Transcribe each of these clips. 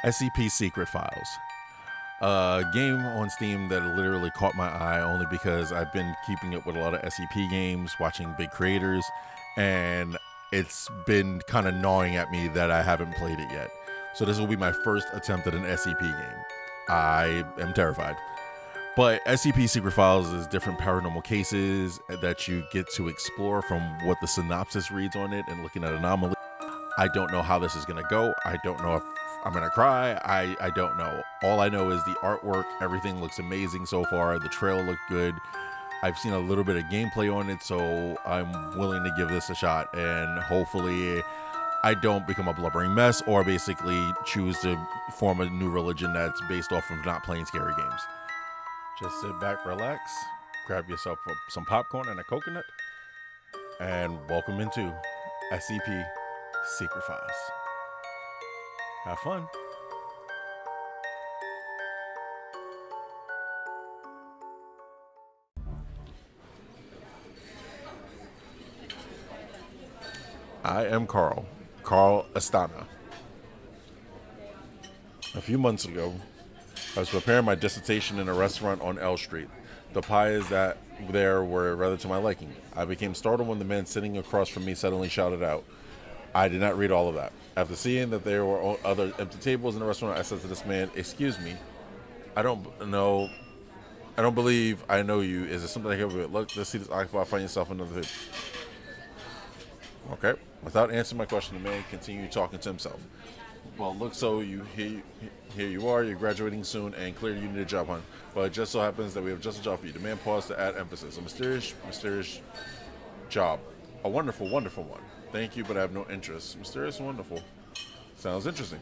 SCP Secret Files. A game on Steam that literally caught my eye only because I've been keeping up with a lot of SCP games, watching big creators, and it's been kind of gnawing at me that I haven't played it yet. So this will be my first attempt at an SCP game. I am terrified. But SCP Secret Files is different paranormal cases that you get to explore from what the synopsis reads on it and looking at anomalies. I don't know how this is going to go. I don't know if I'm going to cry. I don't know. All I know is the artwork, everything looks amazing so far. The trailer looked good. I've seen a little bit of gameplay on it, so I'm willing to give this a shot. And hopefully I don't become a blubbering mess or basically choose to form a new religion that's based off of not playing scary games. Just sit back, relax, grab yourself some popcorn and a coconut, and welcome into SCP Secret Files. Have fun. I am Carl Astana. A few months ago, I was preparing my dissertation in a restaurant on L Street. The pies that there were rather to my liking. I became startled when the man sitting across from me suddenly shouted out. I did not read all of that. After seeing that there were other empty tables in the restaurant, I said to this man, "Excuse me, I don't believe I know you. Is there something I can help you with? Look, let's see this occupied. Find yourself another." Okay. Without answering my question, the man continued talking to himself. Well, look, so here you are. You're graduating soon, and clearly you need a job hunt. But it just so happens that we have just a job for you. The man paused to add emphasis. A mysterious job. A wonderful, wonderful one. Thank you, but I have no interest. Mysterious and wonderful. Sounds interesting.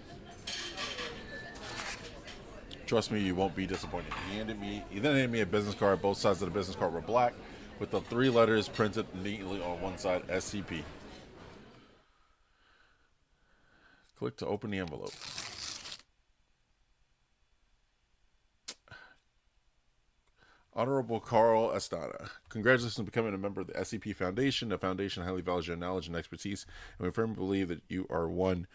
Trust me, you won't be disappointed. He then handed me a business card. Both sides of the business card were black, with the 3 letters printed neatly on one side, SCP. Click to open the envelope. Honorable Carl Astana, congratulations on becoming a member of the SCP Foundation. The Foundation highly values your knowledge and expertise, and we firmly believe that you are one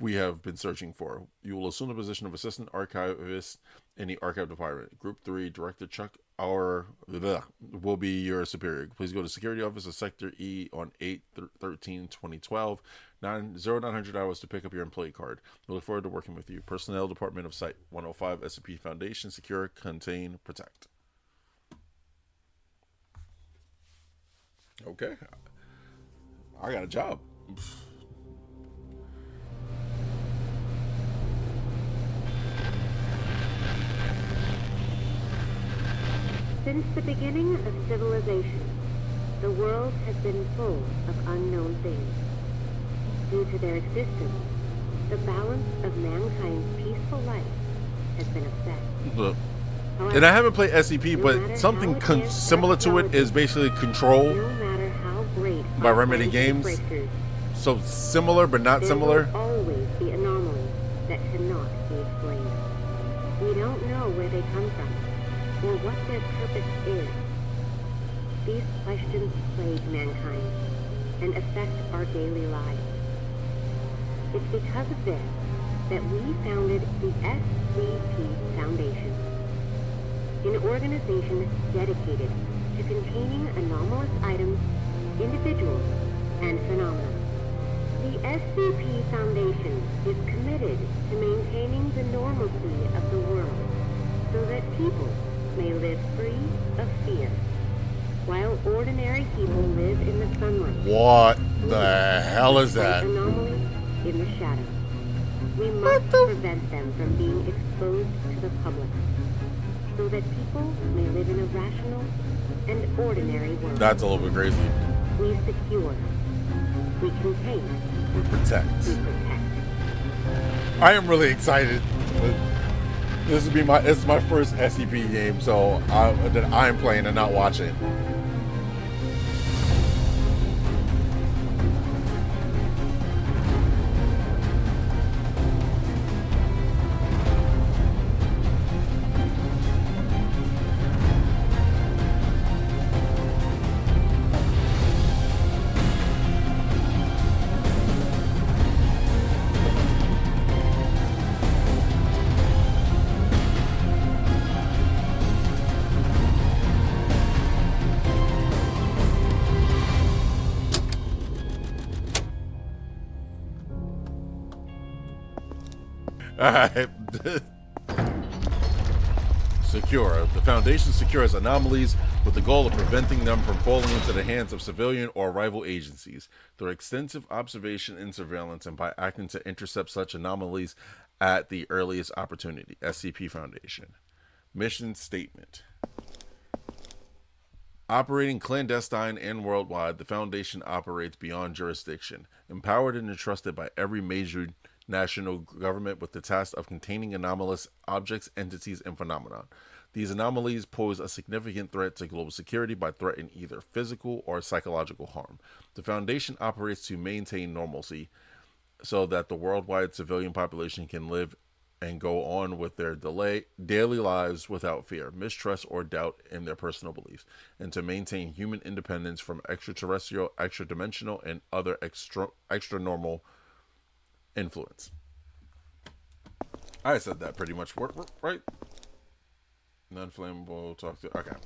we have been searching for. You will assume the position of Assistant Archivist in the Archive Department. Group 3, Director Chuck will be your superior. Please go to Security Office of Sector E on 8/13/2012, 0900 hours to pick up your employee card. We look forward to working with you. Personnel Department of Site 105, SCP Foundation. Secure, contain, protect. Okay. I got a job. Since the beginning of civilization, the world has been full of unknown things. Due to their existence, the balance of mankind's peaceful life has been upset. And I haven't played SCP, but something similar to it is basically Control by Remedy Games. So similar, but not similar. There will always be anomalies that cannot be explained. We don't know where they come from or what their purpose is. These questions plague mankind and affect our daily lives. It's because of this that we founded the SCP Foundation, an organization dedicated to containing anomalous items, individuals, and phenomena. The SCP Foundation is committed to maintaining the normalcy of the world so that people may live free of fear, while ordinary people live in the sunlight. What the hell is that? Anomalies in the shadows. We must prevent them from being exposed to the public, so that people may live in a rational and ordinary world. That's a little bit crazy. We secure. We contain. We protect. We protect. I am really excited. This will be my first SCP game, so that I'm playing and not watching. All right. Secure. The Foundation secures anomalies with the goal of preventing them from falling into the hands of civilian or rival agencies through extensive observation and surveillance and by acting to intercept such anomalies at the earliest opportunity. SCP Foundation. Mission Statement. Operating clandestine and worldwide, the Foundation operates beyond jurisdiction, empowered and entrusted by every major national government with the task of containing anomalous objects, entities, and phenomena. These anomalies pose a significant threat to global security by threatening either physical or psychological harm. The Foundation operates to maintain normalcy so that the worldwide civilian population can live and go on with their daily lives without fear, mistrust, or doubt in their personal beliefs, and to maintain human independence from extraterrestrial, extra-dimensional, and other extra normal influence. I said that pretty much, right? Non-flammable, talk to. Okay.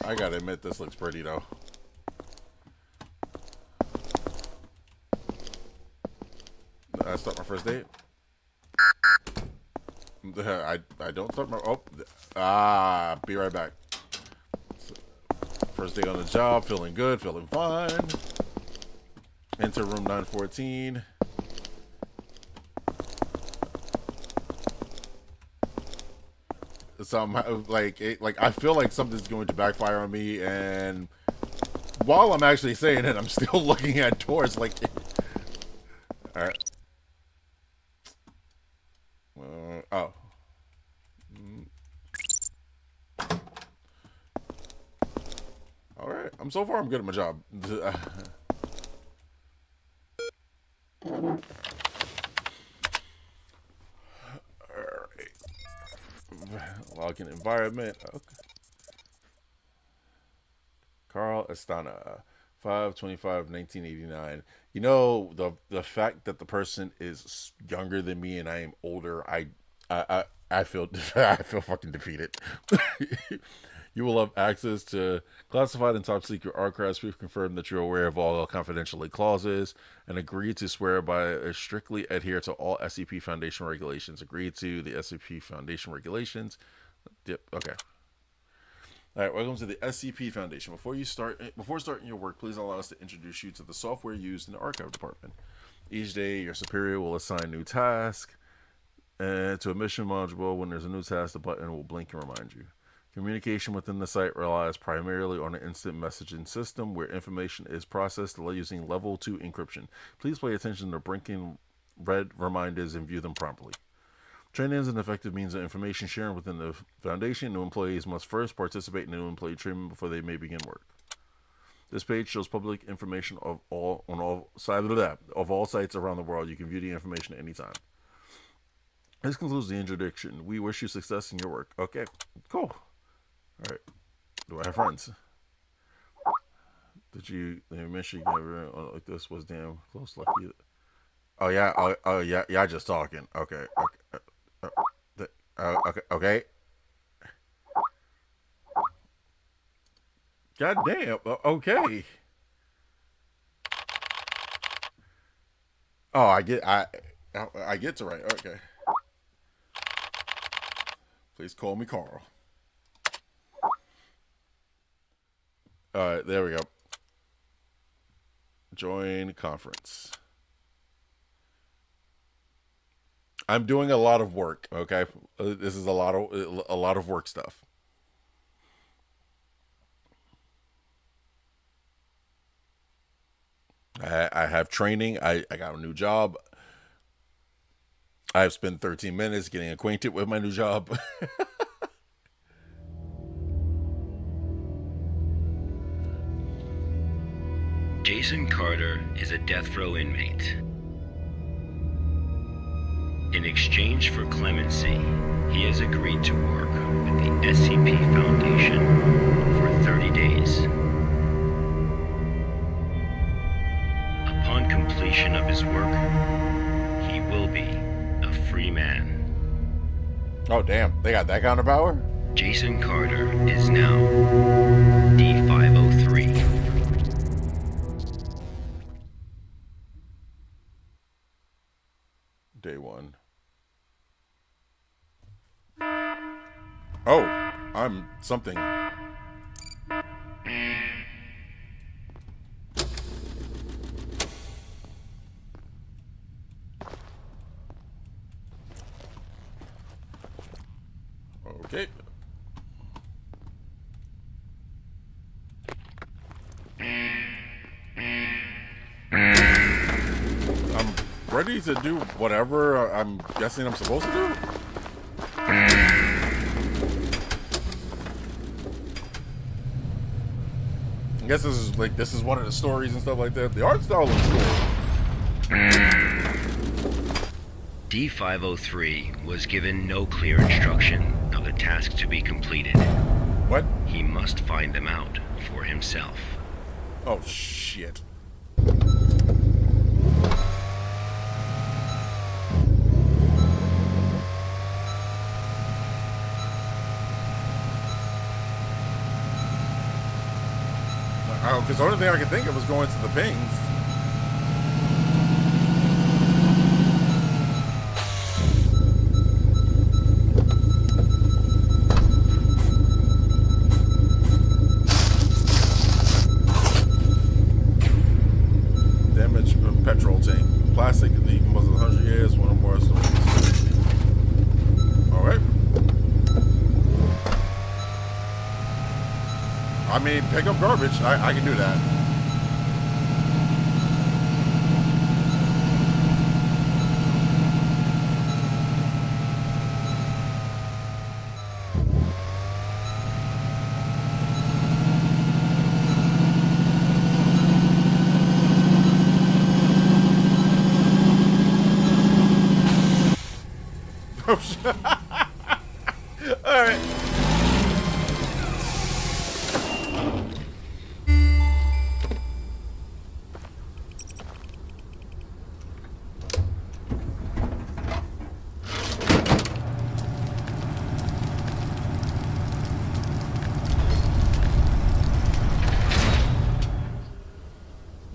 I gotta admit, this looks pretty though. I start my first date. I don't start my be right back. First day on the job, feeling good, feeling fine. Enter room 914. So I feel like something's going to backfire on me, and while I'm actually saying it, I'm still looking at doors like. All right. Oh. All right. So far, I'm good at my job. Login environment. Okay. Carl Astana, 5/25/1989. You know, the fact that the person is younger than me and I am older, I feel I feel fucking defeated. You will have access to classified and top secret archives. We've confirmed that you're aware of all confidentiality clauses and agreed to swear by strictly adhere to all SCP Foundation regulations. Agreed to the SCP Foundation regulations. Yep. Okay. All right. Welcome to the SCP Foundation. Before starting your work, please allow us to introduce you to the software used in the archive department. Each day, your superior will assign new tasks to a mission module. When there's a new task, the button will blink and remind you. Communication within the site relies primarily on an instant messaging system where information is processed using level 2 encryption. Please pay attention to blinking red reminders and view them promptly. Training is an effective means of information sharing within the Foundation. New employees must first participate in new employee treatment before they may begin work. This page shows public information of all sites around the world. You can view the information at any time. This concludes the introduction. We wish you success in your work. Okay, cool. All right. Do I have friends? Did you mention you never like this was damn close like you? Oh yeah. Oh yeah. Yeah. Just talking. Okay. Okay. God damn. Okay. Oh, I get to right. Okay. Please call me Carl. Alright, there we go. Join conference. I'm doing a lot of work, okay? This is a lot of work stuff. I have training. I got a new job. I've spent 13 minutes getting acquainted with my new job. Jason Carter is a death row inmate. In exchange for clemency, he has agreed to work with the SCP Foundation for 30 days. Upon completion of his work, he will be a free man. Oh damn, they got that kind of power? Jason Carter is now D503. Day 1. Oh, I'm something. Okay. I'm ready to do whatever I'm guessing I'm supposed to do. I guess this is one of the stories and stuff like that. The art style looks cool. D503 was given no clear instruction of the task to be completed. What? He must find them out for himself. Oh, shit. Because the only thing I could think of was going to the pings. Damage petrol tank. Plastic, even was 100 years, one or more. Alright. I mean, pick up garbage. I can do that. Oh, shit. Alright.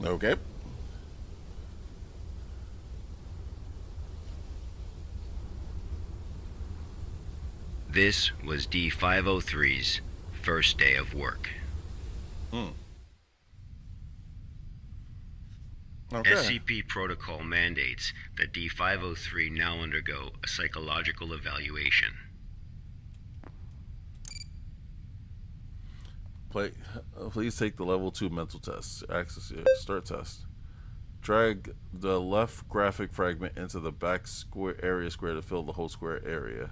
Okay. This was D503's first day of work. Okay. SCP protocol mandates that D503 now undergo a psychological evaluation. Please take the level 2 mental test. Access start test. Drag the left graphic fragment into the back square to fill the whole square area.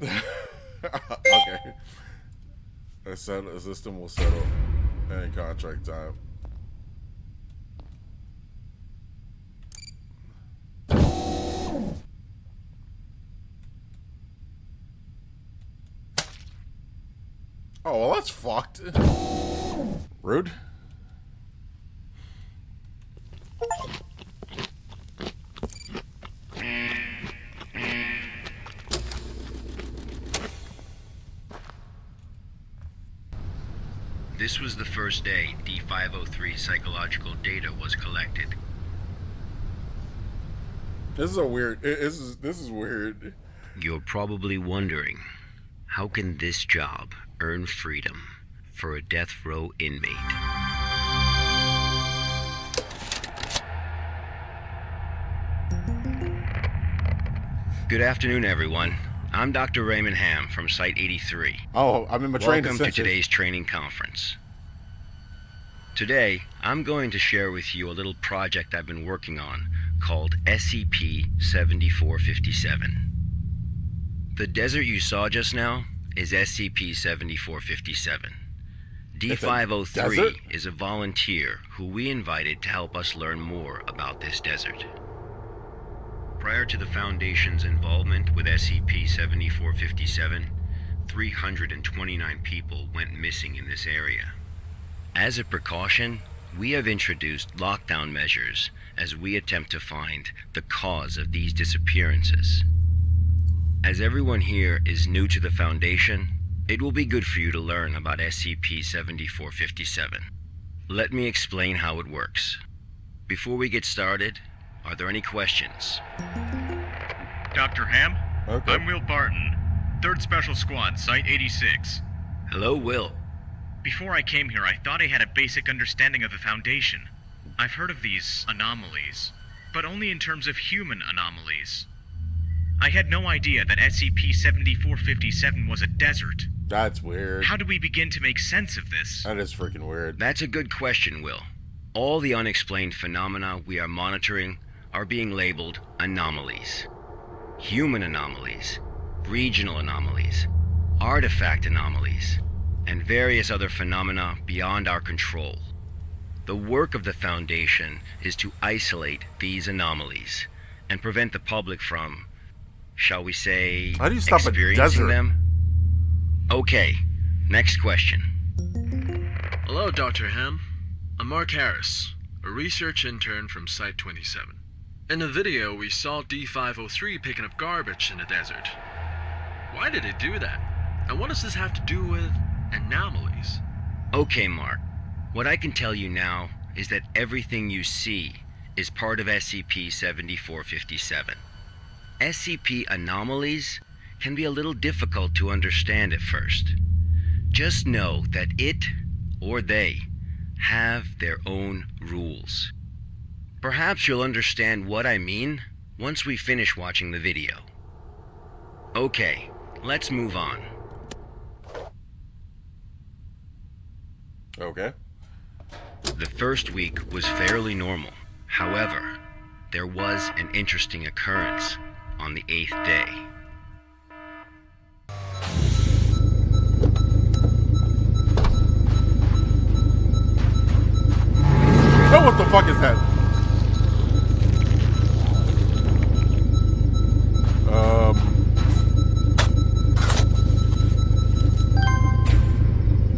Okay. A system will settle any contract time. Oh, well, that's fucked. Rude. This was the first day D503 psychological data was collected. This is a weird. This is weird. You're probably wondering, how can this job earn freedom for a death row inmate? Good afternoon, everyone. I'm Dr. Raymond Ham from Site 83. Oh, I'm in my training Welcome to session. today's training conference. Today, I'm going to share with you a little project I've been working on called SCP-7457. The desert you saw just now is SCP-7457. D503 is a volunteer who we invited to help us learn more about this desert. Prior to the Foundation's involvement with SCP-7457, 329 people went missing in this area. As a precaution, we have introduced lockdown measures as we attempt to find the cause of these disappearances. As everyone here is new to the Foundation, it will be good for you to learn about SCP-7457. Let me explain how it works. Before we get started, are there any questions? Dr. Ham? Okay. I'm Will Barton, 3rd Special Squad, Site 86. Hello, Will. Before I came here, I thought I had a basic understanding of the Foundation. I've heard of these anomalies, but only in terms of human anomalies. I had no idea that SCP-7457 was a desert. That's weird. How do we begin to make sense of this? That is freaking weird. That's a good question, Will. All the unexplained phenomena we are monitoring are being labeled anomalies. Human anomalies, regional anomalies, artifact anomalies, and various other phenomena beyond our control. The work of the Foundation is to isolate these anomalies and prevent the public from, shall we say, How do you stop a experiencing desert? them? Okay, next question. Hello, Dr. Ham. I'm Mark Harris, a research intern from Site 27. In the video, we saw D503 picking up garbage in the desert. Why did it do that? And what does this have to do with anomalies? Okay, Mark. What I can tell you now is that everything you see is part of SCP-7457. SCP anomalies can be a little difficult to understand at first. Just know that it, or they, have their own rules. Perhaps you'll understand what I mean once we finish watching the video. Okay, let's move on. Okay. The first week was fairly normal. However, there was an interesting occurrence on the 8th day. Oh, what the fuck is that?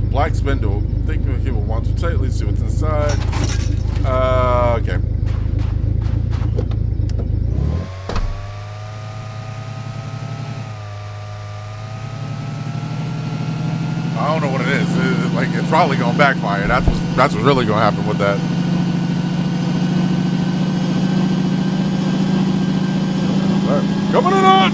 Black spindle. Think of people want to tightly see what's inside. Okay. I don't know what it is. It's probably gonna backfire. That's what's really gonna happen with that. All right. Coming in on.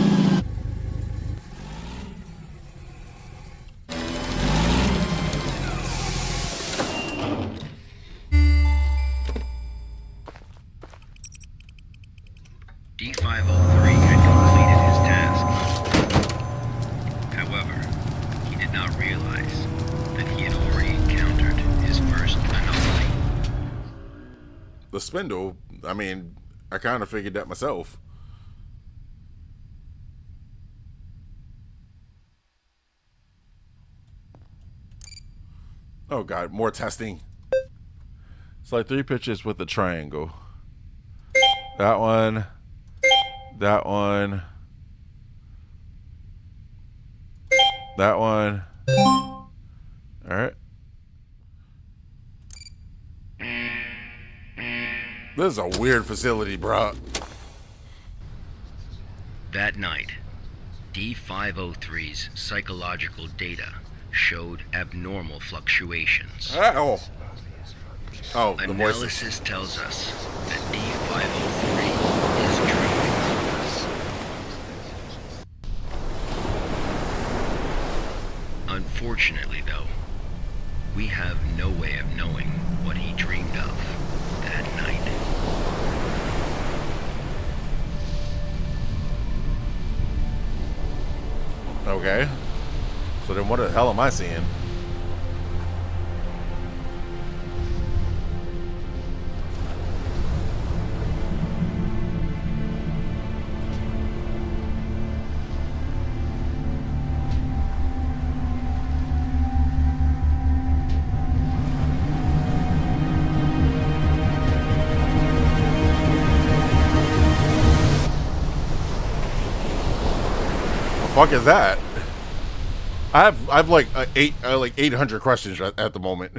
D503 had completed his task. However, he did not realize that he had already encountered his first anomaly. The spindle. I mean, I kind of figured that myself. Oh god, more testing. It's like 3 pictures with a triangle. That one. That one. That one. Alright. This is a weird facility, bro. That night, D503's psychological data showed abnormal fluctuations. Oh. Oh, the voices. Analysis tells us that D503 is dreaming. Unfortunately, though, we have no way of knowing what he dreamed of that night. Okay. So then what the hell am I seeing? Fuck is that? I've like 800 questions at the moment.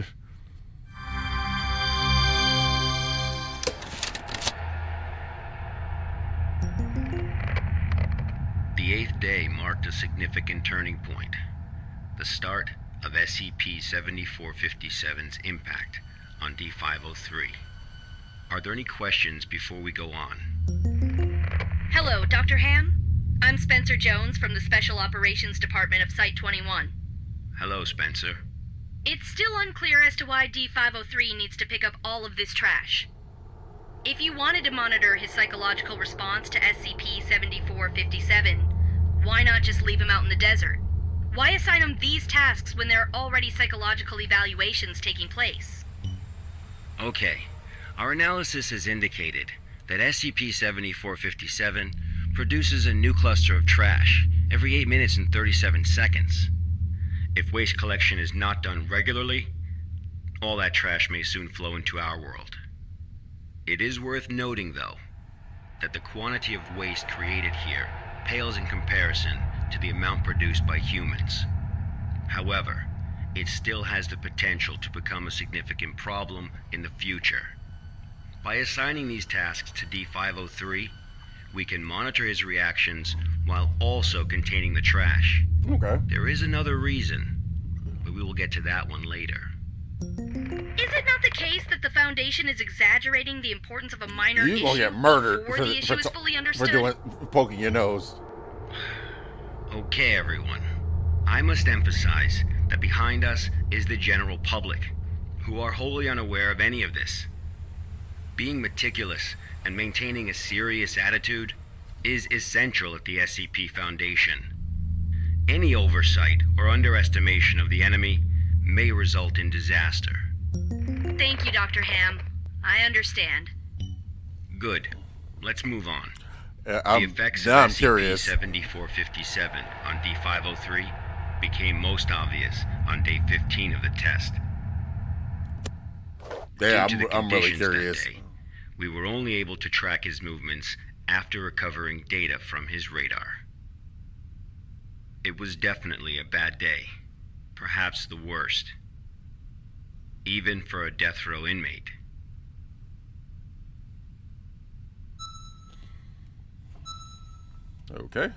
The 8th day marked a significant turning point, the start of SCP-7457's impact on D503. Are there any questions before we go on? Hello, Dr. Ham. I'm Spencer Jones from the Special Operations Department of Site-21. Hello, Spencer. It's still unclear as to why D503 needs to pick up all of this trash. If you wanted to monitor his psychological response to SCP-7457, why not just leave him out in the desert? Why assign him these tasks when there are already psychological evaluations taking place? Okay, our analysis has indicated that SCP-7457 produces a new cluster of trash every 8 minutes and 37 seconds. If waste collection is not done regularly, all that trash may soon flow into our world. It is worth noting, though, that the quantity of waste created here pales in comparison to the amount produced by humans. However, it still has the potential to become a significant problem in the future. By assigning these tasks to D503, we can monitor his reactions while also containing the trash. Okay. There is another reason, but we will get to that one later. Is it not the case that the Foundation is exaggerating the importance of a minor You're issue gonna get murdered before the issue is fully understood? for poking your nose. Okay, everyone. I must emphasize that behind us is the general public, who are wholly unaware of any of this. Being meticulous and maintaining a serious attitude is essential at the SCP Foundation. Any oversight or underestimation of the enemy may result in disaster. Thank you, Dr. Ham. I understand. Good. Let's move on. The I'm effects of curious. SCP-7457 on D503 became most obvious on day 15 of the test. Yeah, Due to the I'm really conditions that curious. day, we were only able to track his movements after recovering data from his radar. It was definitely a bad day, perhaps the worst, even for a death row inmate. Okay.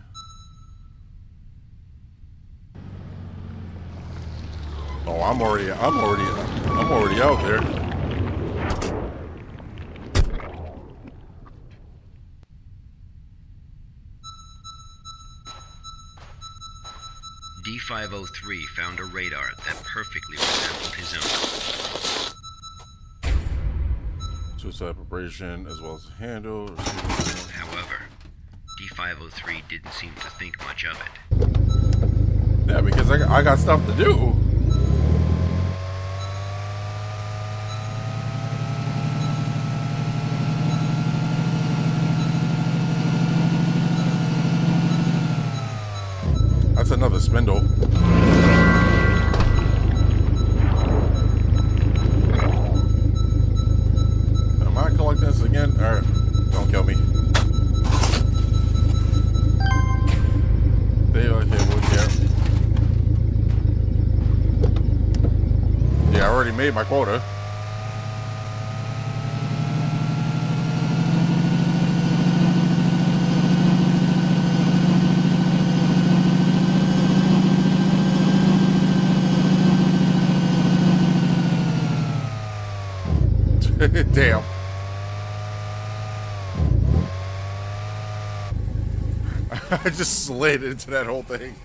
Oh, I'm already out there. D503 found a radar that perfectly resembled his own. Suicide preparation as well as handle. However, D503 didn't seem to think much of it. Yeah, because I got stuff to do. That's another spindle. Am I collecting this again? Alright, don't kill me. Yeah, I already made my quota. Damn. I just slid into that whole thing.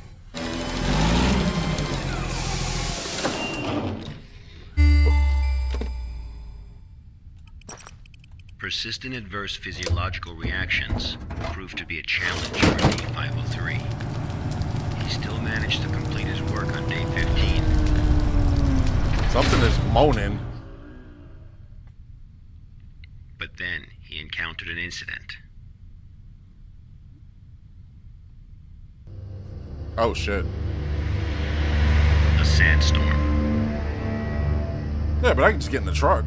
Persistent adverse physiological reactions proved to be a challenge for D503. He still managed to complete his work on day 15. Something is moaning. But then he encountered an incident. Oh shit. A sandstorm. Yeah, but I can just get in the truck.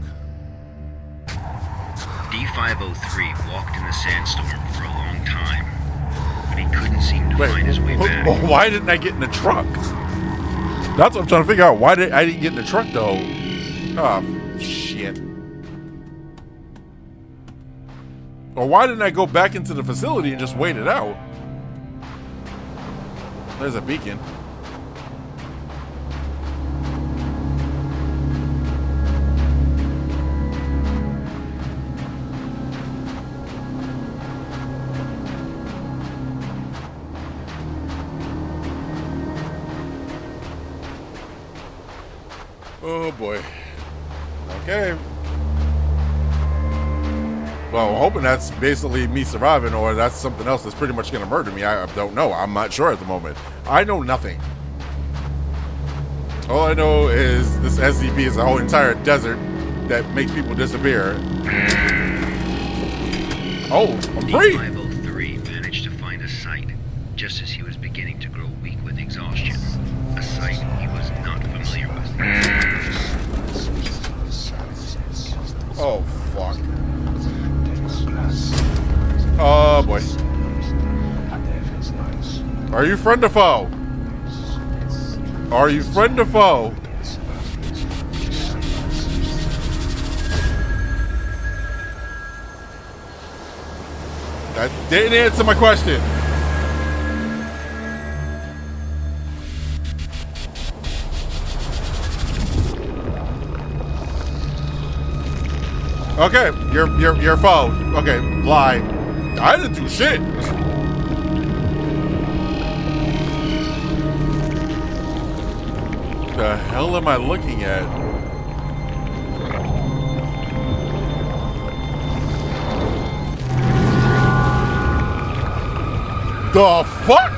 D503 walked in the sandstorm for a long time, but he couldn't seem to find his way back. Why didn't I get in the truck? That's what I'm trying to figure out. Why didn't I get in the truck though? Oh shit. Or why didn't I go back into the facility and just wait it out? There's a beacon. Oh boy. Okay. Well, I'm hoping that's basically me surviving, or that's something else that's pretty much going to murder me. I don't know. I'm not sure at the moment. I know nothing. All I know is this SCP is a whole entire desert that makes people disappear. Oh, I'm free! D503 managed to find a site just as he was beginning to grow weak with exhaustion. A site he was not familiar with. Oh, fuck. Oh, boy. Are you friend or foe? Are you friend or foe? That didn't answer my question. Okay, you're foe. Okay, lie. I didn't do shit. The hell am I looking at? The fuck?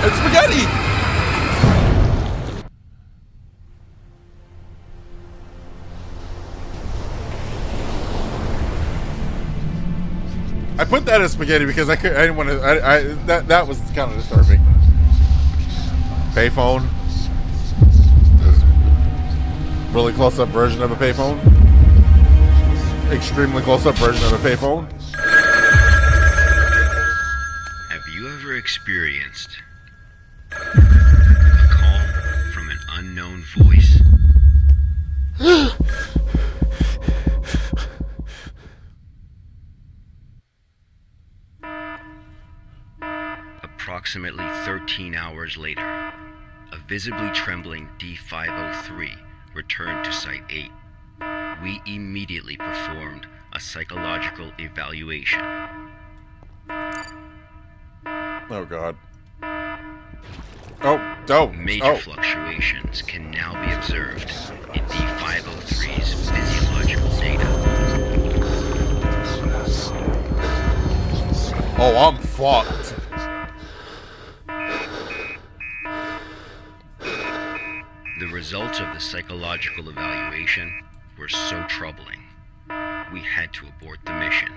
It's spaghetti. I put that as spaghetti because I didn't want to. That was kind of disturbing. Payphone. Really close-up version of a payphone. Extremely close-up version of a payphone. Have you ever experienced a call from an unknown voice? Approximately 13 hours later, a visibly trembling D503 returned to Site 8. We immediately performed a psychological evaluation. Oh, God. Oh. Major fluctuations can now be observed in D503's physiological data. Oh, I'm fucked. The results of the psychological evaluation were so troubling, we had to abort the mission.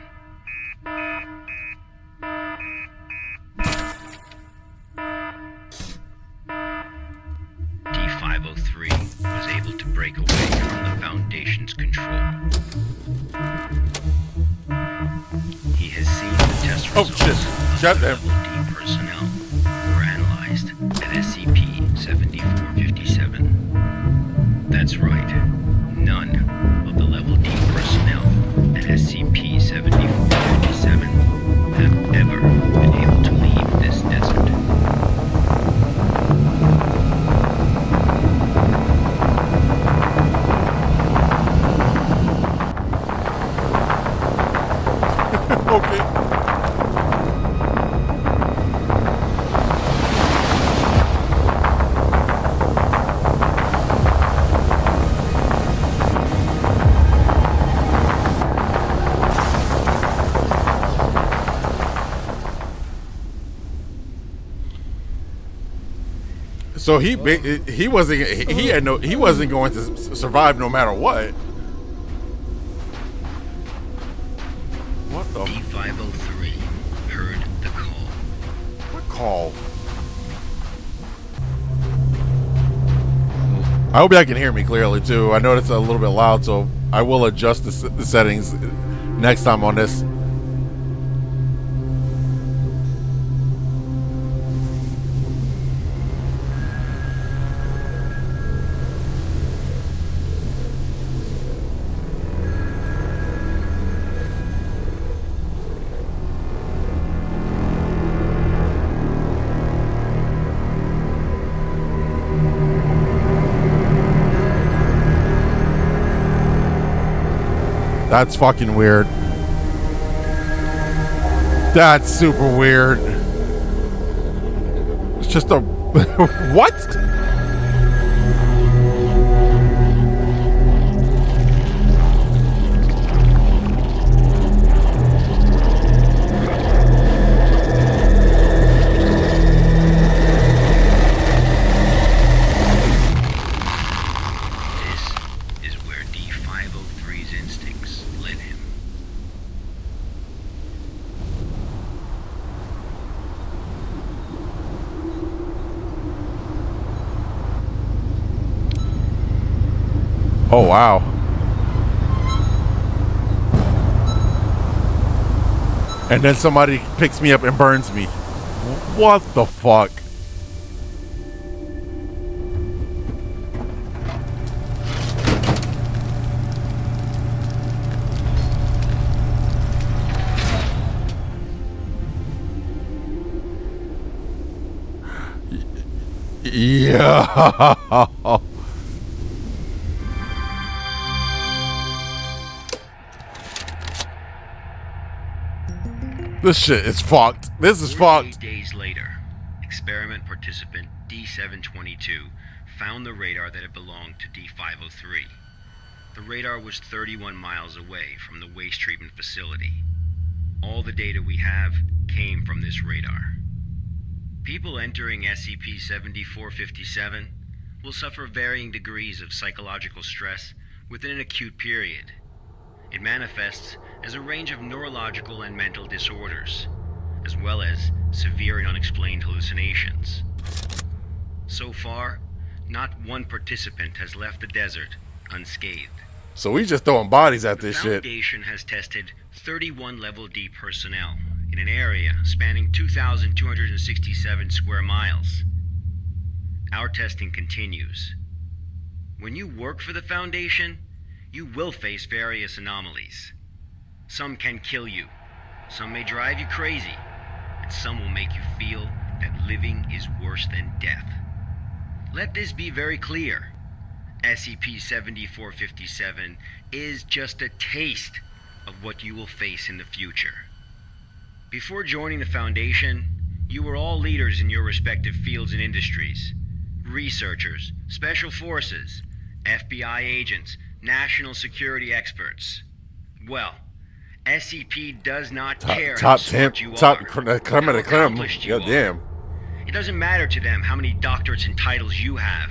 D503 was able to break away from the Foundation's control. He has seen the test results of the Level D personnel who were analyzed at SCP-7457. That's right, none of the Level D personnel at SCP-7457 have ever been able to leave this desert. Okay. So he wasn't going to survive no matter what. What the D503 heard the call. What call? I hope y'all can hear me clearly too. I know it's a little bit loud, so I will adjust the settings next time on this. That's fucking weird. That's super weird. It's just a... What? D503's instincts led him. Oh, wow. And then somebody picks me up and burns me. What the fuck? Yeah. This shit is fucked. This is 48 fucked. days later, experiment participant D722 found the radar that had belonged to D503. The radar was 31 miles away from the waste treatment facility. All the data we have came from this radar. People entering SCP-7457 will suffer varying degrees of psychological stress within an acute period. It manifests as a range of neurological and mental disorders, as well as severe and unexplained hallucinations. So far, not one participant has left the desert unscathed. So we just throwing bodies at this The shit. Foundation has tested 31 Level D personnel in an area spanning 2,267 square miles. Our testing continues. When you work for the Foundation, you will face various anomalies. Some can kill you, some may drive you crazy, and some will make you feel that living is worse than death. Let this be very clear. SCP-7457 is just a taste of what you will face in the future. Before joining the Foundation, you were all leaders in your respective fields and industries. Researchers, special forces, FBI agents, national security experts. Well, SCP does not care how smart you are, how accomplished you are. Goddamn. It doesn't matter to them how many doctorates and titles you have.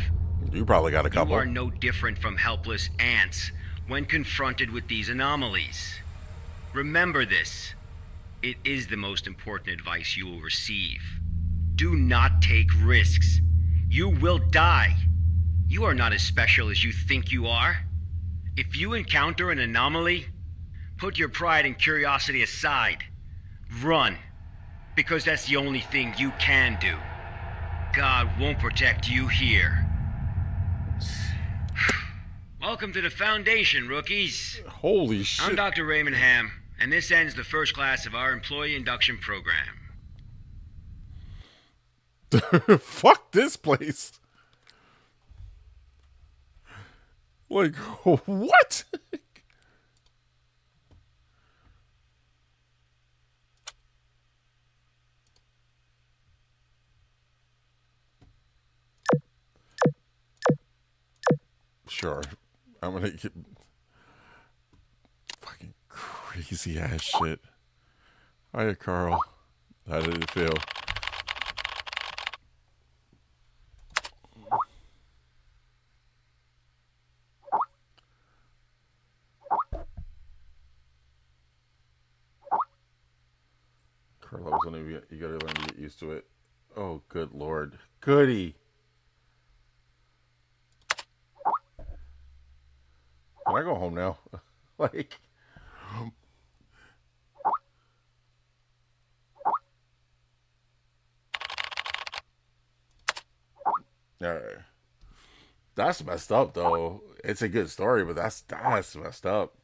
You probably got a couple. You are no different from helpless ants when confronted with these anomalies. Remember this. It is the most important advice you will receive. Do not take risks. You will die. You are not as special as you think you are. If you encounter an anomaly, put your pride and curiosity aside. Run, because that's the only thing you can do. God won't protect you here. Welcome to the Foundation, rookies. Holy shit. I'm Dr. Raymond Ham, and this ends the first class of our employee induction program. Fuck this place. Like, what? Sure. I'm gonna get fucking crazy ass shit. Hiya, Carl. How did it feel? Carl, I was only, you gotta learn to get used to it. Oh, good lord. Goody. Can I go home now? Like, alright. That's messed up, though. It's a good story, but that's messed up.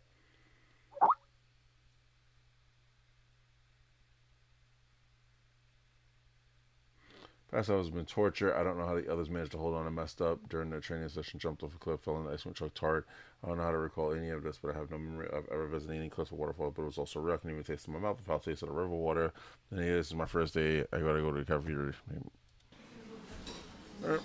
Past hours have been torture. I don't know how the others managed to hold on and messed up during their training session. Jumped off a cliff, fell in the ice, went choked hard. I don't know how to recall any of this, but I have no memory of ever visiting any cliffs or waterfall. But it was also real. I can even taste it in my mouth. The foul taste of the river water. And yeah, this is my first day. I gotta go to the cafeteria. All right.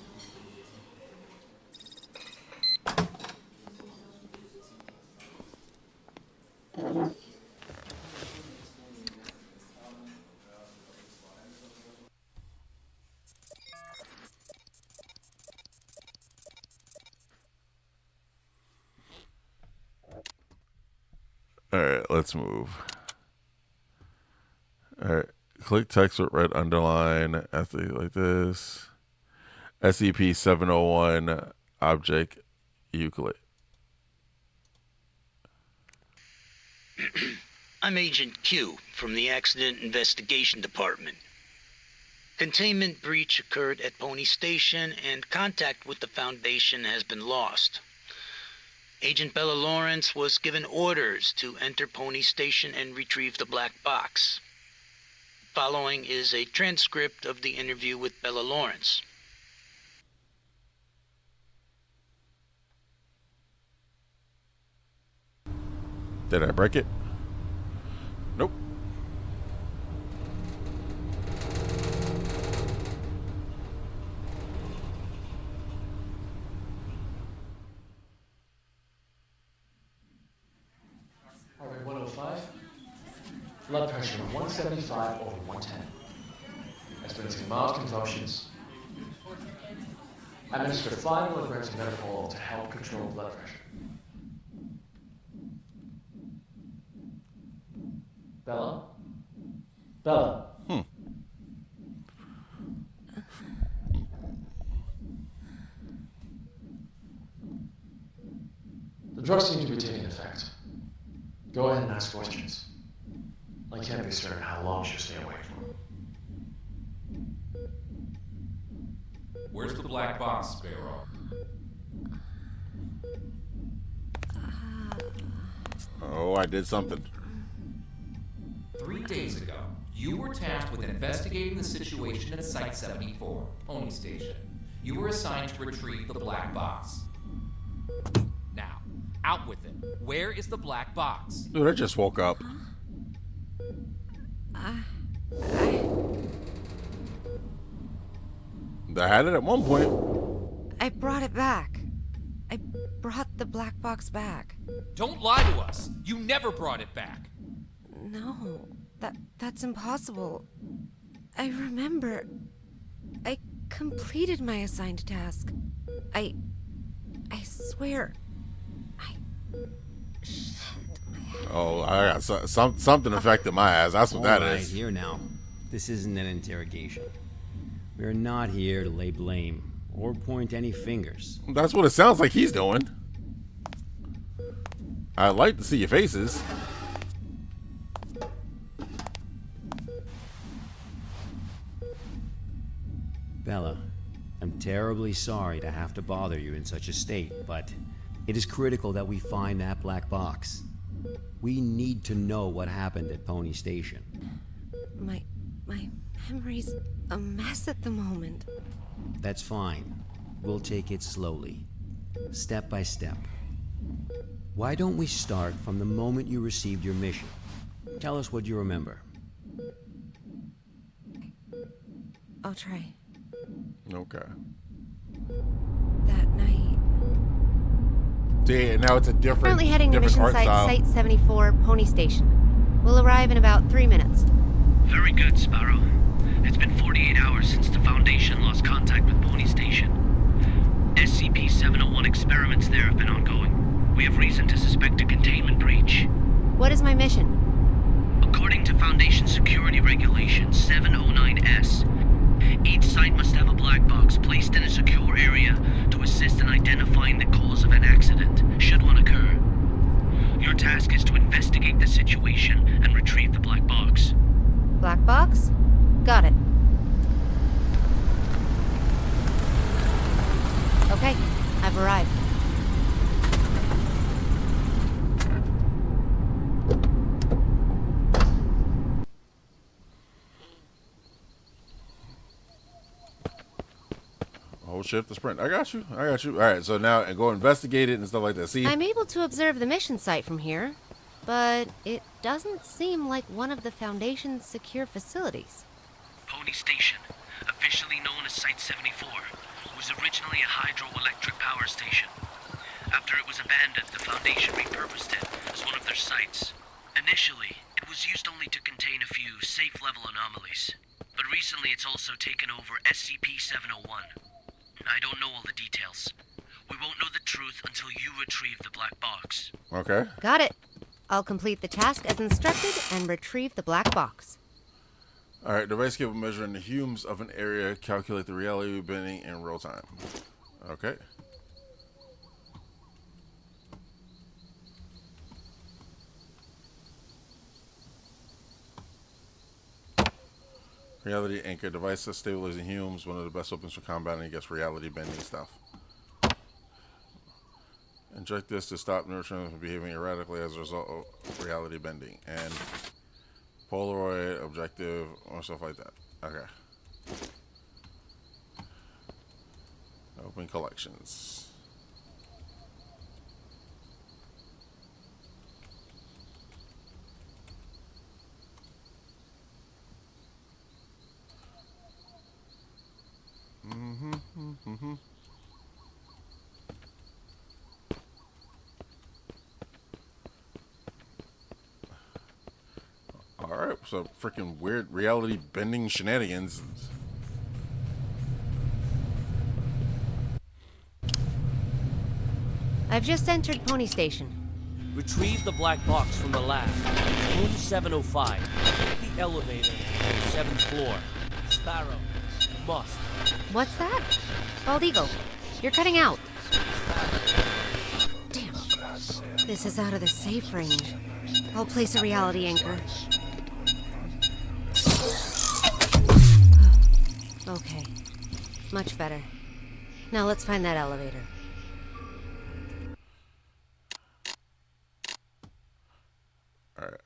let's move. All right. Click text with red underline. After like this. SCP-701 object Euclid. I'm Agent Q from the Accident Investigation Department. Containment breach occurred at Pony Station and contact with the Foundation has been lost. Agent Bella Lawrence was given orders to enter Pony Station and retrieve the black box. Following is a transcript of the interview with Bella Lawrence. Did I break it? Nope. Heart rate 105. Blood pressure 175 over 110. Experiencing mild convulsions. Administer 5 milligrams of metformin to help control blood pressure. Bella? Bella? The drugs seem to be taking effect. Go ahead and ask questions. I can't be certain how long she'll stay awake for. Where's the black box, Sparrow? Oh, I did something. 3 days ago, you were tasked with investigating the situation at Site 74, Pony Station. You were assigned to retrieve the black box. Now, out with it. Where is the black box? Dude, I just woke up. I had it at one point. I brought it back. I brought the black box back. Don't lie to us. You never brought it back. No, that's impossible. I remember. I completed my assigned task. I swear. Shit, my head. Oh, I got something affected my ass. That's what that All right, is. here now. This isn't an interrogation. We're not here to lay blame or point any fingers. That's what it sounds like he's doing. I'd like to see your faces. Bella, I'm terribly sorry to have to bother you in such a state, but it is critical that we find that black box. We need to know what happened at Pony Station. My memory's a mess at the moment. That's fine. We'll take it slowly, step by step. Why don't we start from the moment you received your mission? Tell us what you remember. I'll try. Okay. That night. See, now it's a different. Currently heading to different mission art site, style. Site 74, Pony Station. We'll arrive in about 3 minutes. Very good, Sparrow. It's been 48 hours since the Foundation lost contact with Pony Station. SCP-701 experiments there have been ongoing. We have reason to suspect a containment breach. What is my mission? According to Foundation Security Regulation 709S, each site must have a black box placed in a secure area to assist in identifying the cause of an accident, should one occur. Your task is to investigate the situation and retrieve the black box. Black box? Got it. Okay, I've arrived. Hold shift to sprint. I got you. All right, so now go investigate it and stuff like that. See? I'm able to observe the mission site from here, but it doesn't seem like one of the Foundation's secure facilities. Pony Station, officially known as Site 74, was originally a hydroelectric power station. After it was abandoned, the Foundation repurposed it as one of their sites. Initially, it was used only to contain a few safe-level anomalies, but recently it's also taken over SCP-701. I don't know all the details. We won't know the truth until you retrieve the black box. Okay. Got it. I'll complete the task as instructed and retrieve the black box. Alright, device capable of measuring the humes of an area, calculate the reality bending in real time. Okay. Reality anchor device that stabilizing humes, one of the best weapons for combating against reality bending stuff. Inject this to stop neurotransmitters from behaving erratically as a result of reality bending. And Polaroid, objective, or stuff like that. Okay. Open collections. Alright, so freaking weird reality bending shenanigans. I've just entered Pony Station. Retrieve the black box from the lab. Room 705. The elevator. 7th floor. Sparrow. Must. What's that? Bald Eagle, you're cutting out. Damn. This is out of the safe range. I'll place a reality anchor. Okay. Much better. Now let's find that elevator. Alright.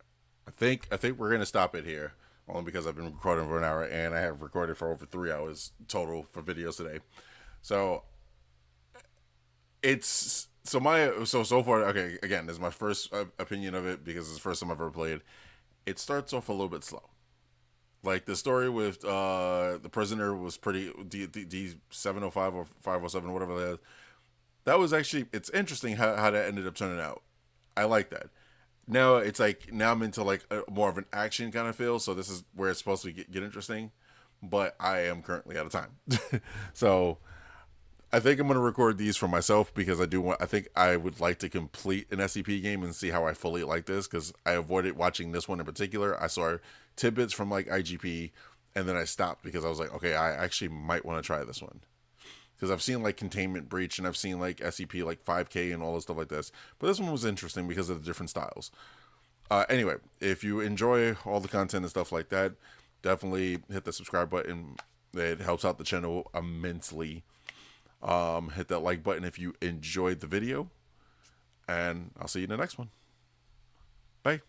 I think we're gonna stop it here. Only because I've been recording for an hour and I have recorded for over 3 hours total for videos today. So it's so far, okay, again, this is my first opinion of it because it's the first time I've ever played. It starts off a little bit slow. Like the story with the prisoner was pretty D 705 or 507 or whatever that is. That was actually, it's interesting how that ended up turning out. I like that. Now it's like, now I'm into like more of an action kind of feel, so this is where it's supposed to get interesting, but I am currently out of time. So I think I'm going to record these for myself because I think I would like to complete an SCP game and see how I fully like this, because I avoided watching this one in particular. I saw tidbits from like IGP and then I stopped because I was like, okay, I actually might want to try this one. Because I've seen like Containment Breach and I've seen like SCP like 5K and all this stuff like this. But this one was interesting because of the different styles. Anyway, if you enjoy all the content and stuff like that, definitely hit the subscribe button. It helps out the channel immensely. Hit that like button if you enjoyed the video. And I'll see you in the next one. Bye.